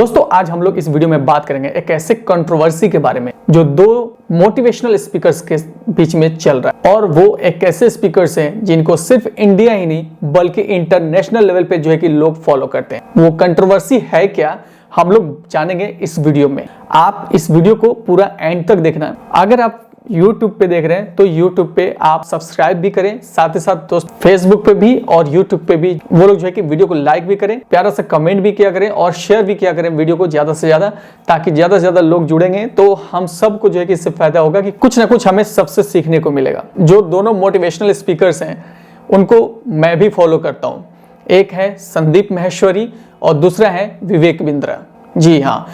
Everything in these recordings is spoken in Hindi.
दोस्तों आज हम लोग इस वीडियो में बात करेंगे एक ऐसे कंट्रोवर्सी के बारे में जो दो मोटिवेशनल स्पीकर्स के बीच में चल रहा है, और वो एक ऐसे स्पीकर्स हैं जिनको सिर्फ इंडिया ही नहीं बल्कि इंटरनेशनल लेवल पे जो है कि लोग फॉलो करते हैं। वो कंट्रोवर्सी है क्या, हम लोग जानेंगे इस वीडियो में। आप इस वीडियो को पूरा एंड तक देखना। अगर आप YouTube पे देख रहे हैं तो YouTube पे आप सब्सक्राइब भी करें, साथ ही साथ दोस्त Facebook पे भी और YouTube पे भी वो लोग जो है कि वीडियो को लाइक भी करें, प्यारा सा कमेंट भी किया करें और शेयर भी किया करें वीडियो को ज्यादा से ज्यादा, ताकि ज्यादा से ज्यादा लोग जुड़ेंगे तो हम सबको जो है कि इससे फायदा होगा कि कुछ ना कुछ हमें सबसे सीखने को मिलेगा। जो दोनों मोटिवेशनल स्पीकर्स हैं उनको मैं भी फॉलो करता हूँ। एक है संदीप माहेश्वरी और दूसरा है विवेक बिंद्रा। जी हाँ,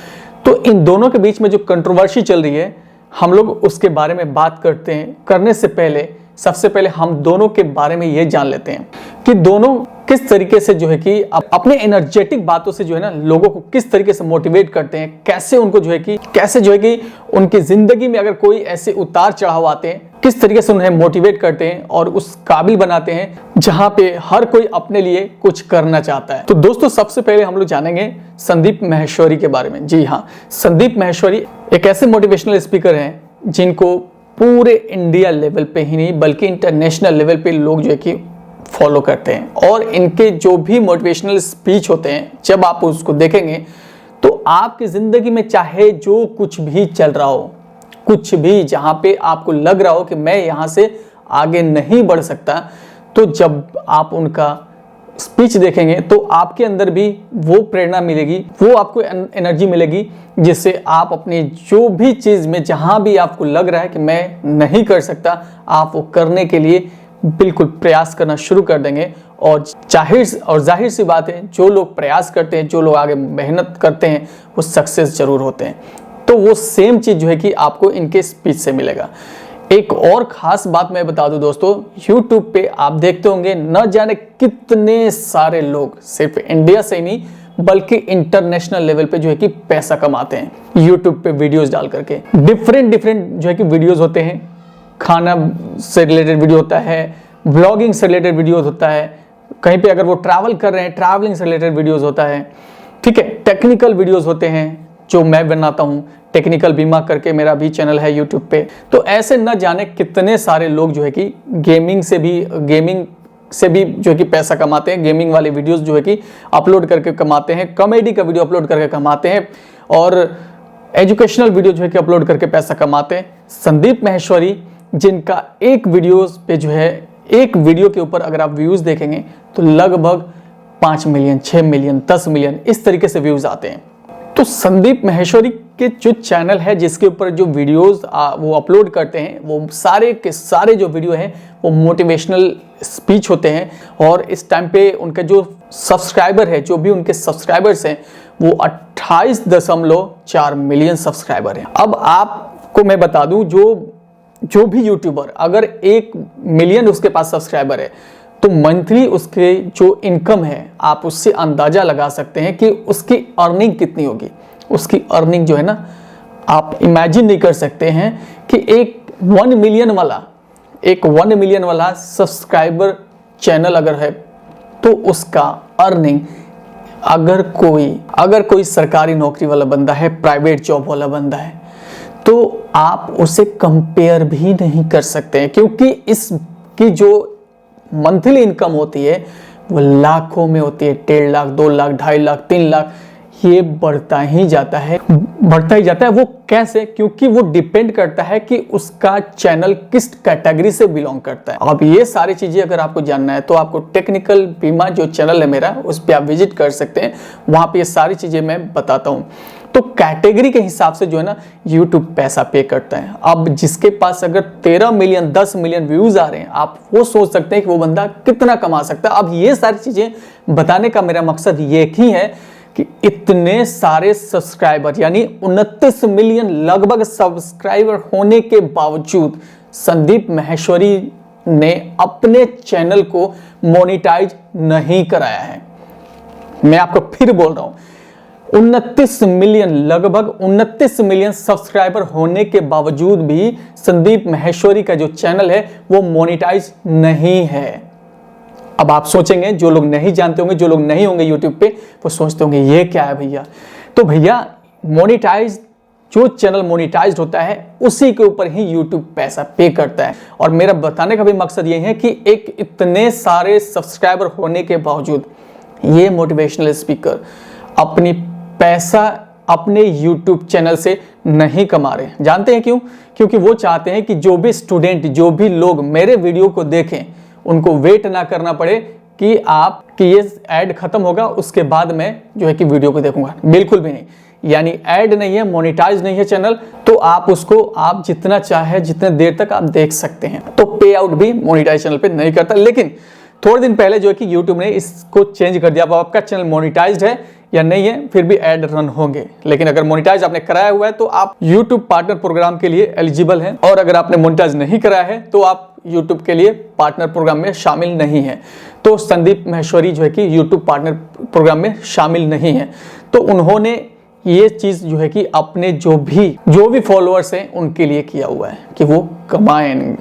तो इन दोनों के बीच में जो कंट्रोवर्सी चल रही है हम लोग उसके बारे में बात करते हैं। करने से पहले सबसे पहले हम दोनों के बारे में ये जान लेते हैं कि दोनों किस तरीके से जो है कि अपने एनर्जेटिक बातों से जो है ना लोगों को किस तरीके से मोटिवेट करते हैं, कैसे उनको जो है कि उनकी जिंदगी में अगर कोई ऐसे उतार चढ़ाव आते हैं किस तरीके से उन्हें मोटिवेट करते हैं और उस काबिल बनाते हैं जहां पे हर कोई अपने लिए कुछ करना चाहता है। तो दोस्तों सबसे पहले हम लोग जानेंगे संदीप माहेश्वरी के बारे में। जी हाँ, संदीप माहेश्वरी एक ऐसे मोटिवेशनल स्पीकर हैं जिनको पूरे इंडिया लेवल पे ही नहीं बल्कि इंटरनेशनल लेवल पे लोग जो है कि फॉलो करते हैं, और इनके जो भी मोटिवेशनल स्पीच होते हैं जब आप उसको देखेंगे तो आपकी जिंदगी में चाहे जो कुछ भी चल रहा हो, कुछ भी जहां पे आपको लग रहा हो कि मैं यहां से आगे नहीं बढ़ सकता, तो जब आप उनका स्पीच देखेंगे तो आपके अंदर भी वो प्रेरणा मिलेगी, वो आपको एनर्जी मिलेगी जिससे आप अपनी जो भी चीज़ में जहां भी आपको लग रहा है कि मैं नहीं कर सकता, आप वो करने के लिए बिल्कुल प्रयास करना शुरू कर देंगे। और जाहिर सी बात है, जो लोग प्रयास करते हैं, जो लोग आगे मेहनत करते हैं वो सक्सेस जरूर होते हैं। तो वो सेम चीज़ जो है कि आपको इनके स्पीच से मिलेगा। एक और खास बात मैं बता दूं दोस्तों, YouTube पे आप देखते होंगे न जाने कितने सारे लोग सिर्फ इंडिया से ही नहीं बल्कि इंटरनेशनल लेवल पे जो है कि पैसा कमाते हैं YouTube पे वीडियोस डाल करके। डिफरेंट जो है कि वीडियोस होते हैं, खाना से रिलेटेड वीडियो होता है, व्लॉगिंग से रिलेटेड वीडियोस होता है, कहीं पे अगर वो ट्रैवल कर रहे हैं ट्रैवलिंग से रिलेटेड वीडियोस होता है, ठीक है, टेक्निकल वीडियोस होते हैं जो मैं बनाता हूँ, टेक्निकल बीमा करके मेरा भी चैनल है YouTube पे। तो ऐसे न जाने कितने सारे लोग जो है कि गेमिंग से भी जो है कि पैसा कमाते हैं, गेमिंग वाले वीडियोस जो है कि अपलोड करके कमाते हैं, कॉमेडी का वीडियो अपलोड करके कमाते हैं और एजुकेशनल वीडियो जो है कि अपलोड करके पैसा कमाते हैं। संदीप माहेश्वरी जिनका एक वीडियोस पे जो है, एक वीडियो के ऊपर अगर आप व्यूज देखेंगे तो लगभग 5 मिलियन, 6 मिलियन, 10 मिलियन इस तरीके से व्यूज आते हैं। तो संदीप माहेश्वरी के जो चैनल है जिसके ऊपर जो वीडियोस वो अपलोड करते हैं वो सारे के सारे जो वीडियो हैं वो मोटिवेशनल स्पीच होते हैं, और इस टाइम पे उनका जो सब्सक्राइबर है, जो भी उनके सब्सक्राइबर्स हैं वो 28.4 मिलियन सब्सक्राइबर हैं। अब आपको मैं बता दूं, जो भी यूट्यूबर अगर 1 मिलियन उसके पास सब्सक्राइबर है तो मंथली उसके जो इनकम है आप उससे अंदाजा लगा सकते हैं कि उसकी अर्निंग कितनी होगी। उसकी अर्निंग जो है ना आप इमेजिन नहीं कर सकते हैं कि एक 1 मिलियन वाला सब्सक्राइबर चैनल अगर है तो उसका अर्निंग अगर कोई सरकारी नौकरी वाला बंदा है, प्राइवेट जॉब वाला बंदा है, तो आप उसे कंपेयर भी नहीं कर सकते हैं, क्योंकि इसकी जो मंथली इनकम होती है वो लाखों में होती है। 1.5 लाख, 2 लाख, 2.5 लाख, 3 लाख, ये बढ़ता ही जाता है। वो कैसे? क्योंकि वो डिपेंड करता है कि उसका चैनल किस कैटेगरी से बिलोंग करता है। अब ये सारी चीजें अगर आपको जानना है तो आपको टेक्निकल बीमा जो चैनल है मेरा, उस पर आप विजिट कर सकते हैं। वहां पे ये सारी चीजें मैं बताता हूँ। तो कैटेगरी के हिसाब से जो है ना YouTube पैसा पे करता है। अब जिसके पास अगर 13 मिलियन, 10 मिलियन व्यूज आ रहे हैं, आप वो सोच सकते हैं कि वो बंदा कितना कमा सकता है। अब ये सारी चीजें बताने का मेरा मकसद ये ही है कि इतने सारे सब्सक्राइबर यानी 29 मिलियन लगभग सब्सक्राइबर होने के बावजूद संदीप माहेश्वरी ने अपने चैनल को मोनेटाइज नहीं कराया है। मैं आपको फिर बोल रहा हूं, 29 मिलियन, लगभग 29 मिलियन सब्सक्राइबर होने के बावजूद भी संदीप माहेश्वरी का जो चैनल है वो मोनेटाइज नहीं है। अब आप सोचेंगे, जो लोग नहीं जानते होंगे, जो लोग नहीं होंगे यूट्यूब पे, वो सोचते होंगे ये क्या है भैया, तो भैया मोनेटाइज, जो चैनल मोनेटाइज होता है उसी के ऊपर ही YouTube पैसा पे करता है। और मेरा बताने का भी मकसद ये है कि एक इतने सारे सब्सक्राइबर होने के बावजूद ये मोटिवेशनल स्पीकर अपनी पैसा अपने YouTube चैनल से नहीं कमा रहे। जानते हैं क्यों? क्योंकि वो चाहते हैं कि जो भी स्टूडेंट, जो भी लोग मेरे वीडियो को देखें, उनको वेट ना करना पड़े कि ये ऐड खत्म होगा उसके बाद मैं जो है कि वीडियो को देखूंगा। बिल्कुल भी नहीं, यानी ऐड नहीं है, मोनेटाइज नहीं है चैनल, तो आप उसको आप जितना चाहे जितने देर तक आप देख सकते हैं। तो पे आउट भी मोनेटाइज चैनल पे नहीं करता। लेकिन थोड़े दिन पहले जो है कि YouTube ने इसको चेंज कर दिया। अब आपका चैनल मोनेटाइज्ड है या नहीं है, फिर भी ऐड रन होंगे। लेकिन अगर मोनेटाइज आपने कराया हुआ है तो आप YouTube पार्टनर प्रोग्राम के लिए एलिजिबल हैं, और अगर आपने मोनेटाइज नहीं कराया है तो आप YouTube के लिए पार्टनर प्रोग्राम में शामिल नहीं है। तो संदीप माहेश्वरी जो है कि YouTube पार्टनर प्रोग्राम में शामिल नहीं है। तो उन्होंने ये चीज जो है कि अपने जो भी फॉलोअर्स हैं उनके लिए किया हुआ है कि वो कमाएं।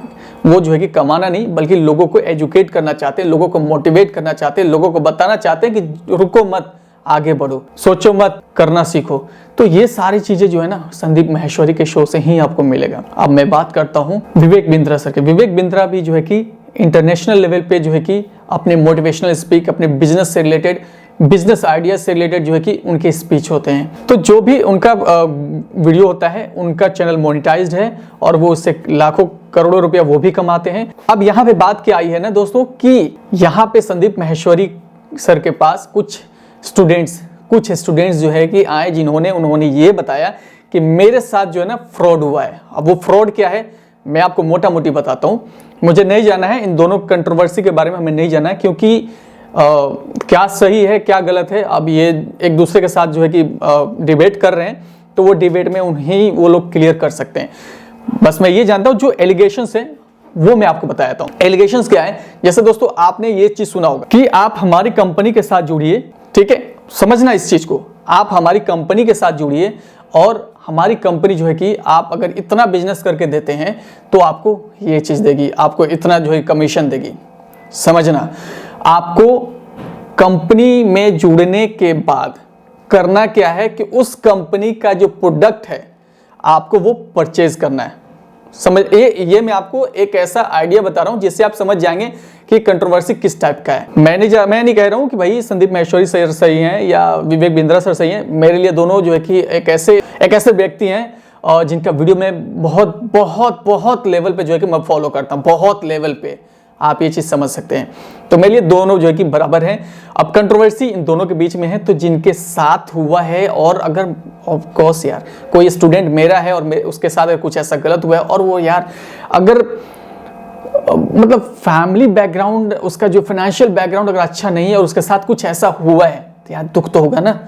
वो जो है कि कमाना नहीं, बल्कि लोगों को एजुकेट करना चाहते हैं, लोगों को मोटिवेट करना चाहते हैं, लोगों को बताना चाहते हैं कि रुको मत, आगे बढ़ो, सोचो मत, करना सीखो। तो ये सारी चीजें जो है ना संदीप माहेश्वरी के शो से ही आपको मिलेगा। अब मैं बात करता हूँ विवेक बिंद्रा सर के। विवेक बिंद्रा भी जो है कि इंटरनेशनल लेवल पे जो है कि अपने मोटिवेशनल स्पीक, अपने बिजनेस से रिलेटेड, बिजनेस आइडियाज से रिलेटेड जो है कि उनके स्पीच होते हैं। तो जो भी उनका वीडियो होता है, उनका चैनल मोनेटाइज्ड है और वो उससे लाखों करोड़ों रुपया वो भी कमाते हैं। अब यहाँ पे बात क्या आई है ना दोस्तों कि यहाँ पे संदीप माहेश्वरी सर के पास कुछ स्टूडेंट्स जो है कि आए, उन्होंने ये बताया कि मेरे साथ जो है ना फ्रॉड हुआ है। अब वो फ्रॉड क्या है मैं आपको मोटा मोटी बताता हूँ। मुझे नहीं जाना है इन दोनों कंट्रोवर्सी के बारे में, हमें नहीं जाना है, क्योंकि क्या सही है क्या गलत है, अब ये एक दूसरे के साथ जो है कि डिबेट कर रहे हैं, तो वो डिबेट में वो लोग क्लियर कर सकते हैं। बस मैं ये जानता हूँ जो एलिगेशंस है वो मैं आपको बताता हूँ। एलिगेशंस क्या है? जैसे दोस्तों आपने ये चीज सुना होगा कि आप हमारी कंपनी के साथ जुड़िए, ठीक है, समझना इस चीज को, आप हमारी कंपनी के साथ जुड़िए और हमारी कंपनी जो है कि आप अगर इतना बिजनेस करके देते हैं तो आपको ये चीज देगी, आपको इतना जो है कमीशन देगी। समझना, आपको कंपनी में जुड़ने के बाद करना क्या है कि उस कंपनी का जो प्रोडक्ट है आपको वो परचेज करना है। समझ, ये मैं आपको एक ऐसा आइडिया बता रहा हूं जिससे आप समझ जाएंगे कि कंट्रोवर्सी किस टाइप का है। मैं नहीं कह रहा हूं कि भाई संदीप माहेश्वरी सर सही हैं या विवेक बिंद्रा सर सही हैं। मेरे लिए दोनों जो है कि एक ऐसे व्यक्ति हैं और जिनका वीडियो में बहुत लेवल पे जो है कि मैं फॉलो करता हूं, बहुत लेवल पे, आप ये चीज समझ सकते हैं। तो मेरे लिए दोनों जो है कि बराबर हैं। अब कंट्रोवर्सी इन दोनों के बीच में है, तो जिनके साथ हुआ है, और अगर ऑफ कोर्स यार कोई स्टूडेंट मेरा है और उसके साथ अगर कुछ ऐसा गलत हुआ है, और वो यार अगर मतलब फैमिली बैकग्राउंड, उसका जो फाइनेंशियल बैकग्राउंड अगर अच्छा नहीं है और उसके साथ कुछ ऐसा हुआ है तो यार दुख तो होगा ना।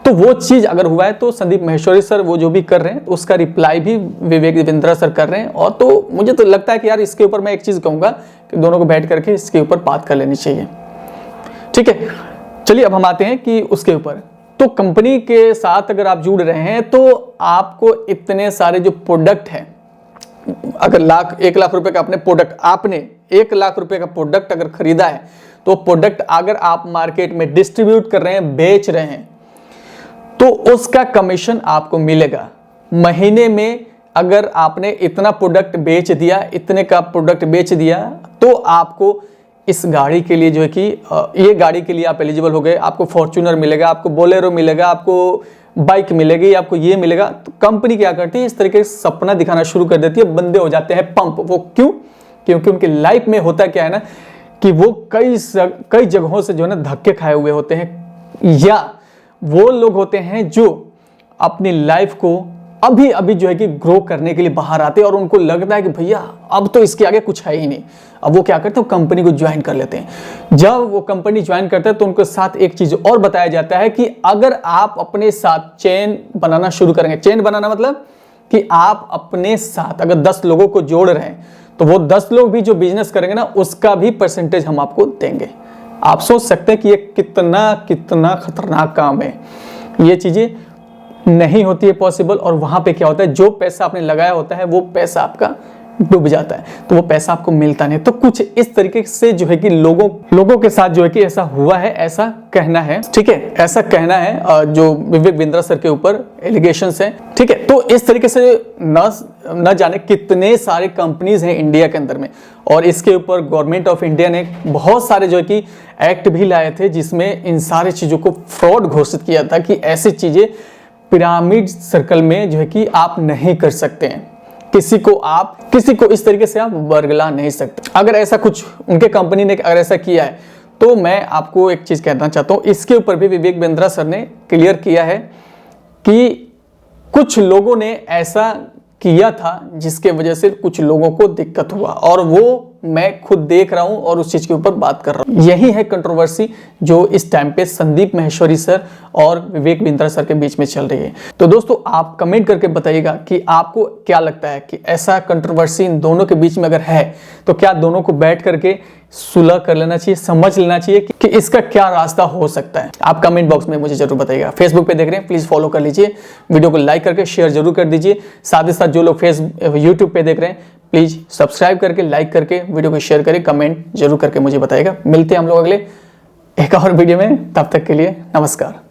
तो वो चीज अगर हुआ है तो संदीप माहेश्वरी सर वो जो भी कर रहे हैं उसका रिप्लाई भी विवेक बिंद्रा सर कर रहे हैं। और तो मुझे तो लगता है कि यार इसके ऊपर मैं एक चीज कहूंगा कि दोनों को बैठ करके इसके ऊपर बात कर लेनी चाहिए। ठीक है, चलिए अब हम आते हैं कि उसके ऊपर। तो कंपनी के साथ अगर आप जुड़ रहे हैं तो आपको इतने सारे जो प्रोडक्ट है, अगर 1 लाख रुपए का आपने 1 लाख रुपए का प्रोडक्ट अगर खरीदा है तो प्रोडक्ट अगर आप मार्केट में डिस्ट्रीब्यूट कर रहे हैं, बेच रहे हैं, तो उसका कमीशन आपको मिलेगा महीने में। अगर आपने इतना प्रोडक्ट बेच दिया, इतने का प्रोडक्ट बेच दिया, तो आपको इस गाड़ी के लिए जो है कि ये गाड़ी के लिए आप एलिजिबल हो गए, आपको फॉर्च्यूनर मिलेगा, आपको बोलेरो मिलेगा, आपको बाइक मिलेगी, आपको ये मिलेगा। तो कंपनी क्या करती है, इस तरीके से सपना दिखाना शुरू कर देती है, बंदे हो जाते हैं पंप। वो क्यों? क्योंकि उनकी लाइफ में होता क्या है ना कि वो कई जगहों से जो है ना धक्के खाए हुए होते हैं, या वो लोग होते हैं जो अपनी लाइफ को अभी जो है कि ग्रो करने के लिए बाहर आते हैं और उनको लगता है कि भैया अब तो इसके आगे कुछ है ही नहीं। अब वो क्या करते हैं, कंपनी को ज्वाइन कर लेते हैं। जब वो कंपनी ज्वाइन करते हैं तो उनके साथ एक चीज और बताया जाता है कि अगर आप अपने साथ चेन बनाना शुरू करेंगे, चेन बनाना मतलब कि आप अपने साथ अगर 10 लोगों को जोड़ रहे हैं तो वो 10 लोग भी जो बिजनेस करेंगे ना उसका भी परसेंटेज हम आपको देंगे। आप सोच सकते हैं कि ये कितना खतरनाक काम है। ये चीजें नहीं होती है पॉसिबल, और वहां पे क्या होता है, जो पैसा आपने लगाया होता है वो पैसा आपका डूब जाता है, तो वो पैसा आपको मिलता नहीं। तो कुछ इस तरीके से जो है कि लोगों के साथ जो है कि ऐसा हुआ है, ऐसा कहना है, ठीक है, ऐसा कहना है जो विवेक बिंद्रा सर के ऊपर एलिगेशंस है, ठीक है। तो इस तरीके से न जाने कितने सारे कंपनीज हैं इंडिया के अंदर में, और इसके ऊपर गवर्नमेंट ऑफ इंडिया ने बहुत सारे जो है कि एक्ट भी लाए थे जिसमें इन सारी चीजों को फ्रॉड घोषित किया था कि ऐसी चीजें पिरामिड सर्कल में जो है कि आप नहीं कर सकते हैं, किसी को इस तरीके से आप बरगला नहीं सकते। अगर ऐसा कुछ उनके कंपनी ने अगर ऐसा किया है तो मैं आपको एक चीज कहना चाहता हूं, इसके ऊपर भी विवेक बिंद्रा सर ने क्लियर किया है कि कुछ लोगों ने ऐसा किया था जिसके वजह से कुछ लोगों को दिक्कत हुआ, और वो मैं खुद देख रहा हूं और उस चीज के ऊपर बात कर रहा हूं। यही है कंट्रोवर्सी जो इस टाइम पे संदीप माहेश्वरी सर और विवेक बिंद्रा सर के बीच में चल रही है। तो दोस्तों आप कमेंट करके बताइएगा कि आपको क्या लगता है कि ऐसा कंट्रोवर्सी इन दोनों के बीच में अगर है तो क्या दोनों को बैठ करके सुलह कर लेना चाहिए, समझ लेना चाहिए कि इसका क्या रास्ता हो सकता है। आप कमेंट बॉक्स में मुझे जरूर बताइएगा। फेसबुक पे देख रहे हैं प्लीज फॉलो कर लीजिए, वीडियो को लाइक करके शेयर जरूर कर दीजिए। साथ ही साथ जो लोग यूट्यूब पे देख रहे हैं प्लीज सब्सक्राइब करके, लाइक करके, वीडियो को शेयर करें, कमेंट जरूर करके मुझे बताइएगा। मिलते हैं हम लोग अगले एक और वीडियो में, तब तक के लिए नमस्कार।